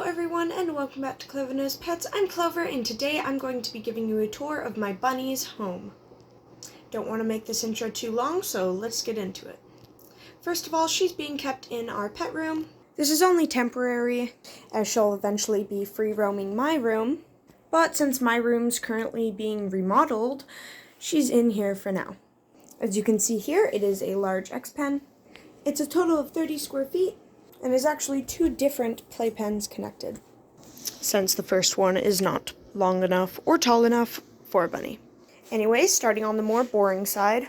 everyone, and welcome back to Clover Knows Pets. I'm Clover, and today I'm going to be giving you a tour of my bunny's home. Don't want to make this intro too long, so let's get into it. First of all, she's being kept in our pet room. This is only temporary, as she'll eventually be free roaming my room. But since my room's currently being remodeled, she's in here for now. As you can see here, it is a large Xpen. It's a total of 30 square feet, and is actually two different playpens connected, since the first one is not long enough or tall enough for a bunny. Anyway, starting on the more boring side,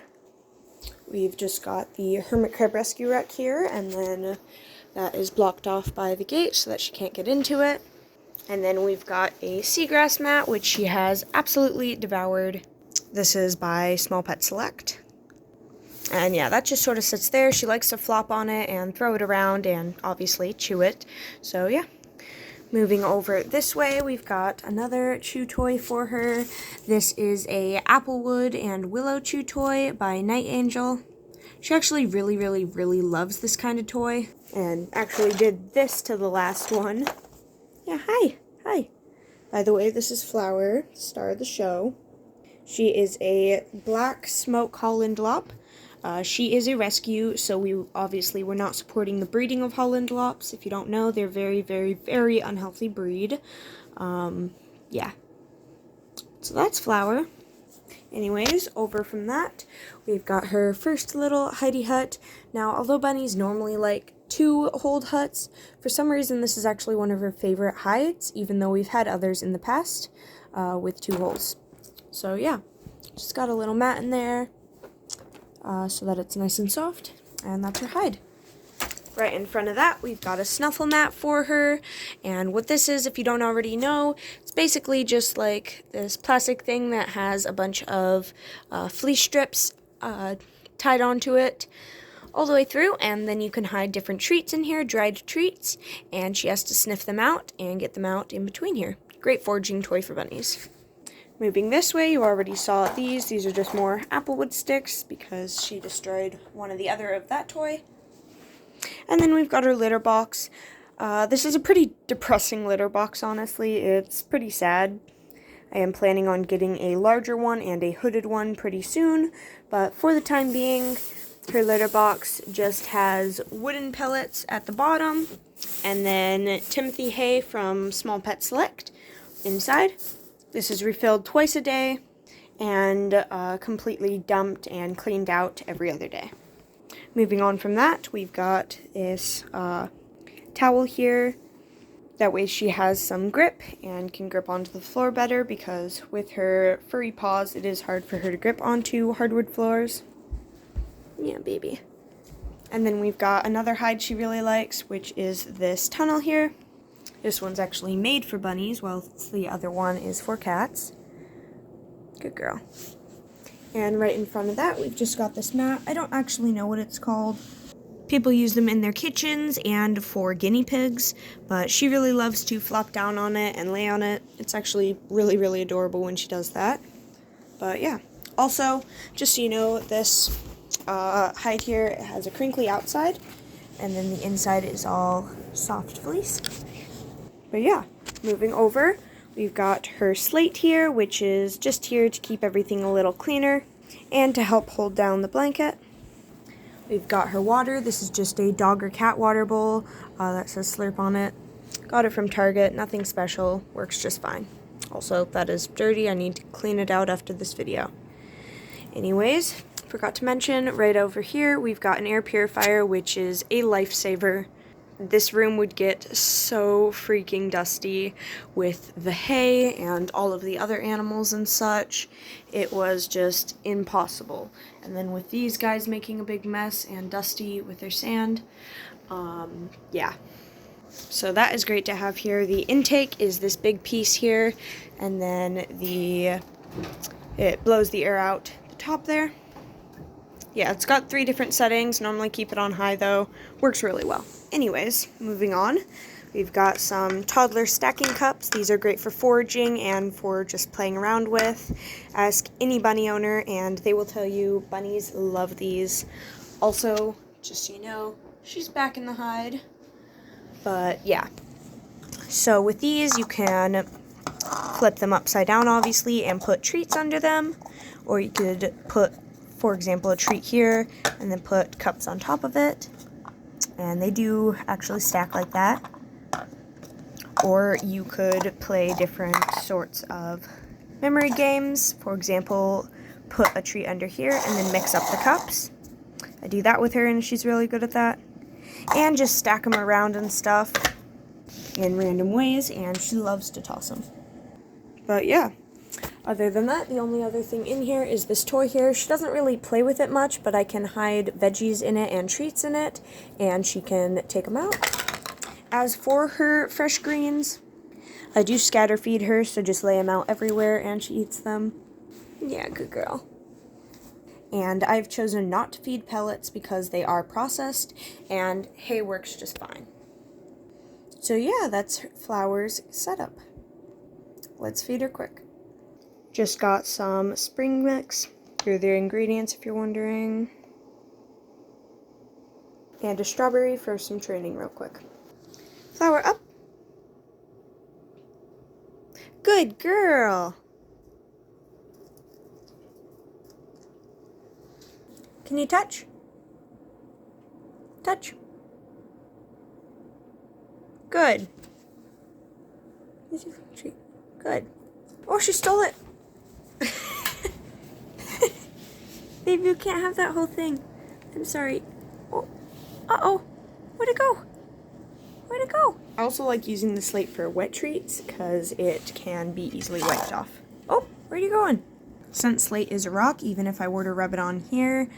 we've just got the hermit crab rescue wreck here, and then that is blocked off by the gate so that she can't get into it. And then we've got a seagrass mat, which she has absolutely devoured. This is by Small Pet Select. And yeah, that just sort of sits there. She likes to flop on it and throw it around and obviously chew it. So yeah. Moving over this way, we've got another chew toy for her. This is a Applewood and Willow chew toy by Night Angel. She actually really loves this kind of toy, and actually did this to the last one. Yeah, hi. By the way, this is Flower, star of the show. She is a black smoke Holland Lop. She is a rescue, so we're not supporting the breeding of Holland Lops. If you don't know, they're very unhealthy breed. Yeah. So that's Flower. Anyways, over from that, we've got her first little hidey hut. Now, although bunnies normally like to hold huts, for some reason this is actually one of her favorite hides, even though we've had others in the past with 2 holes. So yeah, just got a little mat in there. So that it's nice and soft, and that's her hide. Right in front of that, we've got a snuffle mat for her, and what this is, if you don't already know, it's basically just like this plastic thing that has a bunch of fleece strips tied onto it all the way through, and then you can hide different treats in here, dried treats, and she has to sniff them out and get them out in between here. Great foraging toy for bunnies. Moving this way, you already saw these. These are just more Applewood sticks because she destroyed one or the other of that toy. And then we've got her litter box. This is a pretty depressing litter box, honestly. It's pretty sad. I am planning on getting a larger one and a hooded one pretty soon, but for the time being, her litter box just has wooden pellets at the bottom, and then Timothy hay from Small Pet Select inside. This is refilled twice a day and completely dumped and cleaned out every other day. Moving on from that, we've got this towel here. That way she has some grip and can grip onto the floor better, because with her furry paws, it is hard for her to grip onto hardwood floors. Yeah, baby. And then we've got another hide she really likes, which is this tunnel here. This one's actually made for bunnies, while the other one is for cats. Good girl. And right in front of that, we've just got this mat. I don't actually know what it's called. People use them in their kitchens and for guinea pigs, but she really loves to flop down on it and lay on it. It's actually really adorable when she does that. But yeah. Also, just so you know, this hide here, it has a crinkly outside, and then the inside is all soft fleece. But yeah, moving over, we've got her slate here, which is just here to keep everything a little cleaner and to help hold down the blanket. We've got her water. This is just a dog or cat water bowl that says Slurp on it. Got it from Target, nothing special, works just fine. Also, that is dirty. I need to clean it out after this video. Anyways, forgot to mention, right over here, we've got an air purifier, which is a lifesaver. This room would get so freaking dusty with the hay and all of the other animals and such. It was just impossible. And then with these guys making a big mess and dusty with their sand, yeah. So that is great to have here. The intake is this big piece here, and then it blows the air out the top there. Yeah, it's got 3 different settings. Normally keep it on high though. Works really well. Anyways, moving on. We've got some toddler stacking cups. These are great for foraging and for just playing around with. Ask any bunny owner and they will tell you bunnies love these. Also, just so you know, she's back in the hide. But yeah. So with these, you can flip them upside down, obviously, and put treats under them. Or you could put, for example, a treat here, and then put cups on top of it. And they do actually stack like that. Or you could play different sorts of memory games. For example, put a treat under here and then mix up the cups. I do that with her and she's really good at that. And just stack them around and stuff in random ways, and she loves to toss them. But yeah, other than that, the only other thing in here is this toy here. She doesn't really play with it much, but I can hide veggies in it and treats in it, and she can take them out. As for her fresh greens, I do scatter feed her, so just lay them out everywhere and she eats them. Yeah, good girl. And I've chosen not to feed pellets because they are processed, and hay works just fine. So yeah, that's Flower's setup. Let's feed her quick. Just got some spring mix. Here are the ingredients if you're wondering. And a strawberry for some training real quick. Flower up. Good girl. Can you touch? Touch. Good. Good. Oh, she stole it. Babe, you can't have that whole thing. I'm sorry. Oh. Uh-oh. Where'd it go? Where'd it go? I also like using the slate for wet treats because it can be easily wiped off. Oh, where are you going? Since slate is a rock, even if I were to rub it on here,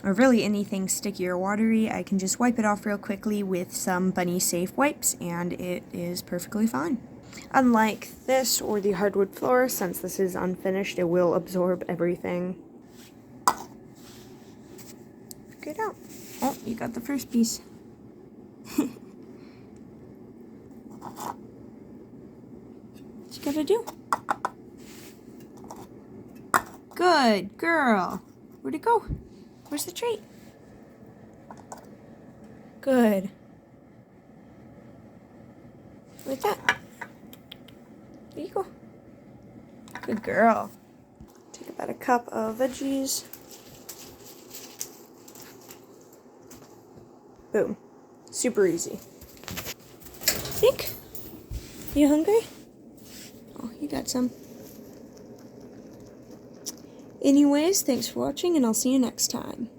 or really anything sticky or watery, I can just wipe it off real quickly with some bunny safe wipes and it is perfectly fine. Unlike this or the hardwood floor, since this is unfinished, it will absorb everything. Get out. Oh, you got the first piece. What you gotta do? Good girl. Where'd it go? Where's the treat? Good. Where's that? There you go. Good girl. Take about a cup of veggies. Boom. Super easy. Think? You hungry? Oh, you got some. Anyways, thanks for watching, and I'll see you next time.